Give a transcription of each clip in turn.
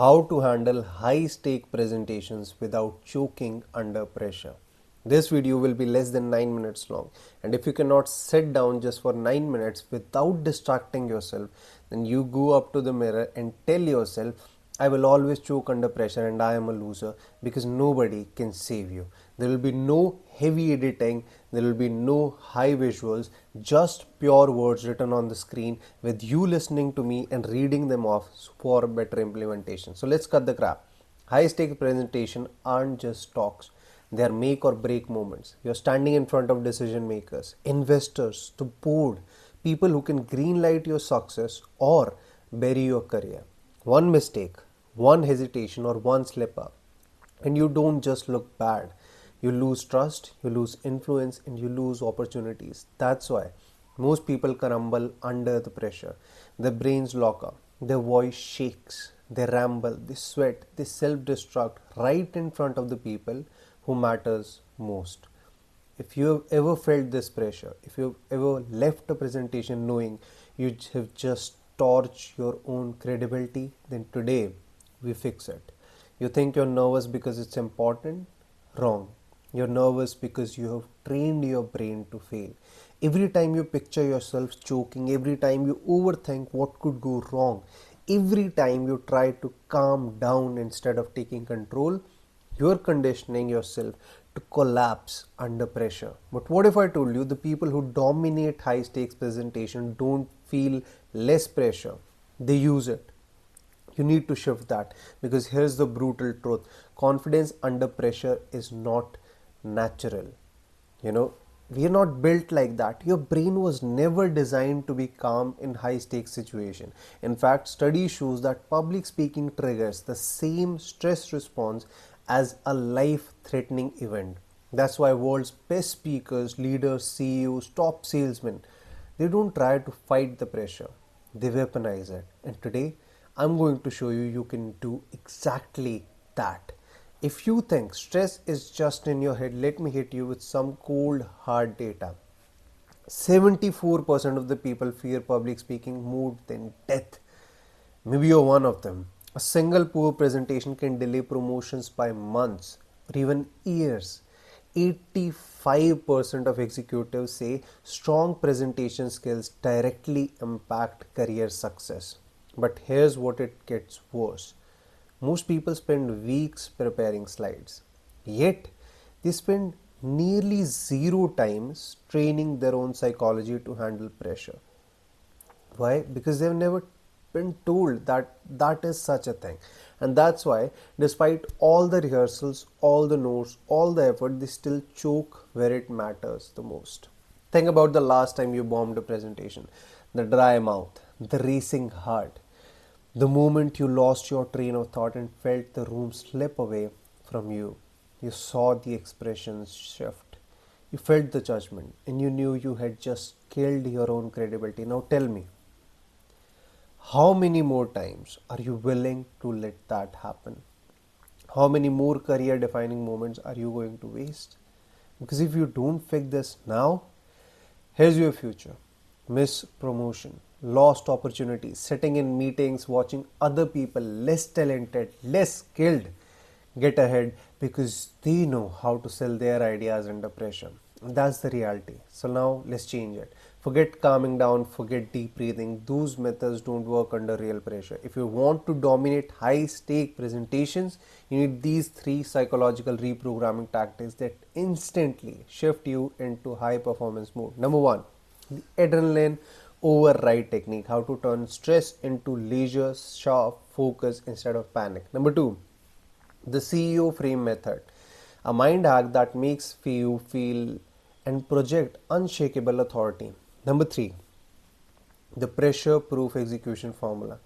How to handle high stake presentations without choking under pressure. This video will be less than 9 minutes long, and if you cannot sit down just for 9 minutes without distracting yourself, then you go up to the mirror and tell yourself, I will always choke under pressure and I am a loser, because nobody can save you. There will be no heavy editing, there will be no high visuals, just pure words written on the screen with you listening to me and reading them off for better implementation. So let's cut the crap. High stake presentation aren't just talks. They are make or break moments. You're standing in front of decision makers, investors, the board, people who can greenlight your success or bury your career. One mistake, one hesitation, or one slip up, and you don't just look bad. You lose trust, you lose influence, and you lose opportunities. That's why most people crumble under the pressure. Their brains lock up, their voice shakes, they ramble, they sweat, they self-destruct right in front of the people who matters most. If you have ever felt this pressure, if you have ever left a presentation knowing you have just torched your own credibility, then today we fix it. You think you're nervous because it's important? Wrong. You're nervous because you have trained your brain to fail. Every time you picture yourself choking, every time you overthink what could go wrong, every time you try to calm down instead of taking control, you're conditioning yourself to collapse under pressure. But what if I told you the people who dominate high stakes presentation don't feel less pressure? They use it. You need to shift that, because here's the brutal truth. Confidence under pressure is not natural. We are not built like that. Your brain was never designed to be calm in high stakes situation. In fact, study shows that public speaking triggers the same stress response as a life-threatening event. That's why world's best speakers, leaders, CEOs, top salesmen, they don't try to fight the pressure. They weaponize it. And today, I'm going to show you can do exactly that. If you think stress is just in your head, let me hit you with some cold, hard data. 74% of the people fear public speaking more than death. Maybe you're one of them. A single poor presentation can delay promotions by months or even years. 85% of executives say strong presentation skills directly impact career success. But here's what it gets worse. Most people spend weeks preparing slides, yet they spend nearly zero time training their own psychology to handle pressure. Why? Because they've never been told that that is such a thing. And that's why, despite all the rehearsals, all the notes, all the effort, they still choke where it matters the most. Think about the last time you bombed a presentation. The dry mouth, the racing heart, the moment you lost your train of thought and felt the room slip away from you. You saw the expressions shift. You felt the judgment, and you knew you had just killed your own credibility. Now tell me, how many more times are you willing to let that happen? How many more career defining moments are you going to waste? Because if you don't fix this now, here's your future. Missed promotion, lost opportunities, sitting in meetings, watching other people less talented, less skilled get ahead because they know how to sell their ideas under pressure. That's the reality. So now let's change it. Forget calming down, forget deep breathing. Those methods don't work under real pressure. If you want to dominate high stake presentations, you need these 3 psychological reprogramming tactics that instantly shift you into high performance mode. Number 1, the adrenaline override technique, how to turn stress into leisure, sharp focus instead of panic. Number 2, the CEO frame method, a mind hack that makes you feel and project unshakable authority. Number 3, the pressure proof execution formula,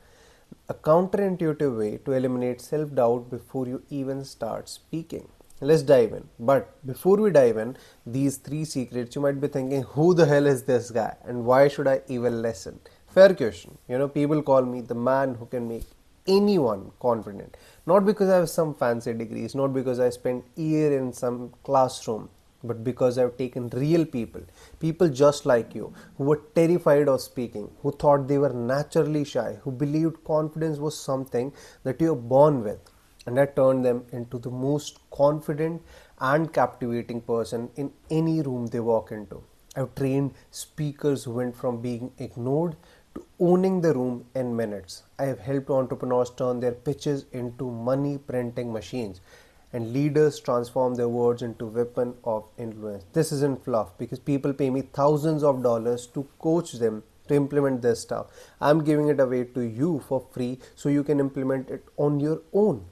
a counterintuitive way to eliminate self-doubt before you even start speaking. Let's dive in. But before we dive in, these 3 secrets, you might be thinking, who the hell is this guy and why should I even listen? Fair question. People call me the man who can make anyone confident. Not because I have some fancy degrees, not because I spent a year in some classroom, but because I've taken real people, people just like you, who were terrified of speaking, who thought they were naturally shy, who believed confidence was something that you're born with, and I turned them into the most confident and captivating person in any room they walk into. I've trained speakers who went from being ignored to owning the room in minutes. I have helped entrepreneurs turn their pitches into money printing machines, and leaders transform their words into weapon of influence. This isn't fluff because people pay me thousands of dollars to coach them to implement this stuff. I'm giving it away to you for free so you can implement it on your own.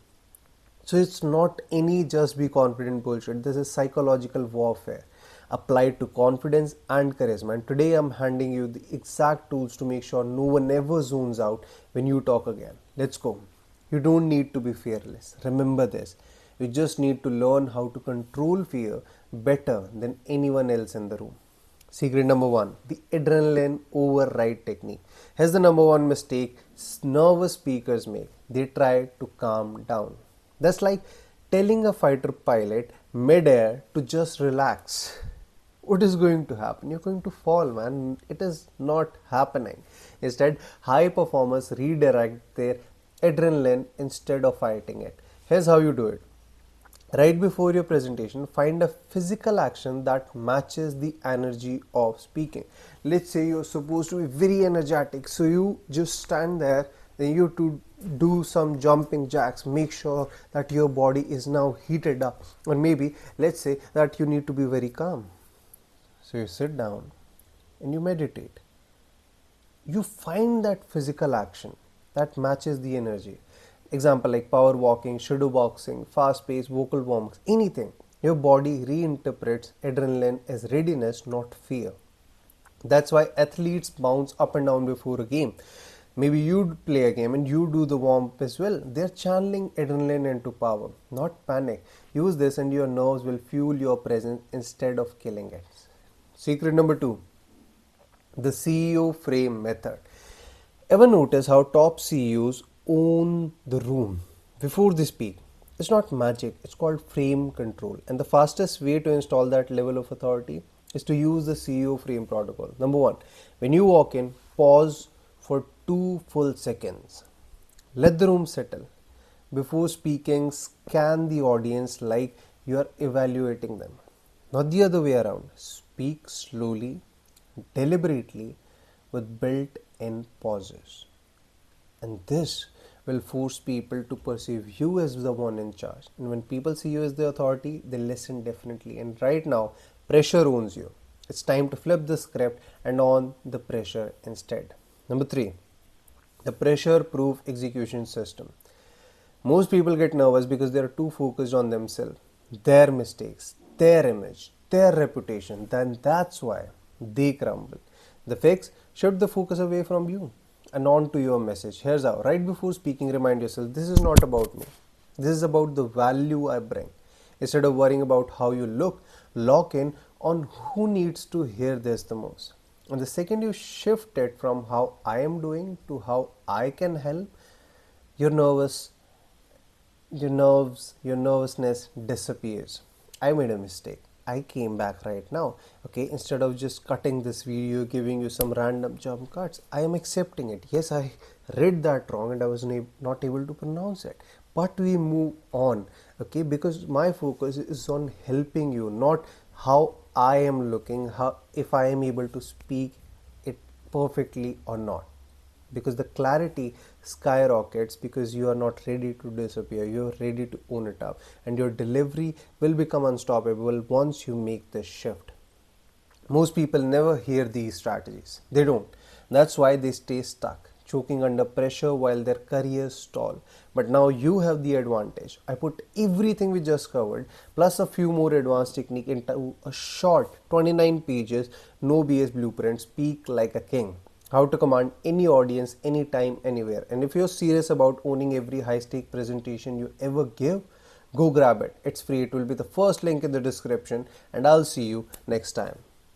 So it's not any just be confident bullshit. This is psychological warfare applied to confidence and charisma. And today I'm handing you the exact tools to make sure no one ever zones out when you talk again. Let's go. You don't need to be fearless. Remember this. You just need to learn how to control fear better than anyone else in the room. Secret number 1, the adrenaline override technique. Here's the number 1 mistake nervous speakers make. They try to calm down. That's like telling a fighter pilot mid-air to just relax. What is going to happen? You're going to fall, man. It is not happening. Instead, high performers redirect their adrenaline instead of fighting it. Here's how you do it. Right before your presentation, find a physical action that matches the energy of speaking. Let's say you're supposed to be very energetic, so you just stand there, then you to do some jumping jacks, make sure that your body is now heated up. Or maybe let's say that you need to be very calm. So you sit down and you meditate. You find that physical action that matches the energy. Example like power walking, shadow boxing, fast paced vocal warm-ups, anything. Your body reinterprets adrenaline as readiness, not fear. That's why athletes bounce up and down before a game. Maybe you play a game and you do the warm-up as well. They're channeling adrenaline into power, not panic. Use this and your nerves will fuel your presence instead of killing it. Secret number 2, the CEO frame method. Ever notice how top CEOs own the room before they speak? It's not magic, it's called frame control. And the fastest way to install that level of authority is to use the CEO frame protocol. Number 1, when you walk in, pause for 2 full seconds. Let the room settle. Before speaking, scan the audience like you are evaluating them. Not the other way around. Speak slowly, deliberately, with built-in pauses. And this will force people to perceive you as the one in charge. And when people see you as the authority, they listen definitely. And right now, pressure owns you. It's time to flip the script and on the pressure instead. Number 3, the pressure-proof execution system. Most people get nervous because they are too focused on themselves, their mistakes, their image, their reputation. Then that's why they crumble. The fix: shift the focus away from you and on to your message. Here's how. Right before speaking, remind yourself, this is not about me. This is about the value I bring. Instead of worrying about how you look, lock in on who needs to hear this the most. And the second you shift it from how I am doing to how I can help, your nervousness disappears. I made a mistake. I came back right now. Okay, instead of just cutting this video, giving you some random jump cuts, I am accepting it. Yes, I read that wrong and I was not able to pronounce it. But we move on, okay, because my focus is on helping you, not how I am looking, how if I am able to speak it perfectly or not. Because the clarity skyrockets because you are not ready to disappear, you are ready to own it up, and your delivery will become unstoppable once you make this shift. Most people never hear these strategies. They don't. That's why they stay stuck, choking under pressure while their careers stall. But now you have the advantage. I put everything we just covered plus a few more advanced techniques into a short 29 pages, no BS blueprint, Speak Like a King. How to command any audience, anytime, anywhere. And if you're serious about owning every high-stake presentation you ever give, go grab it. It's free. It will be the first link in the description, and I'll see you next time.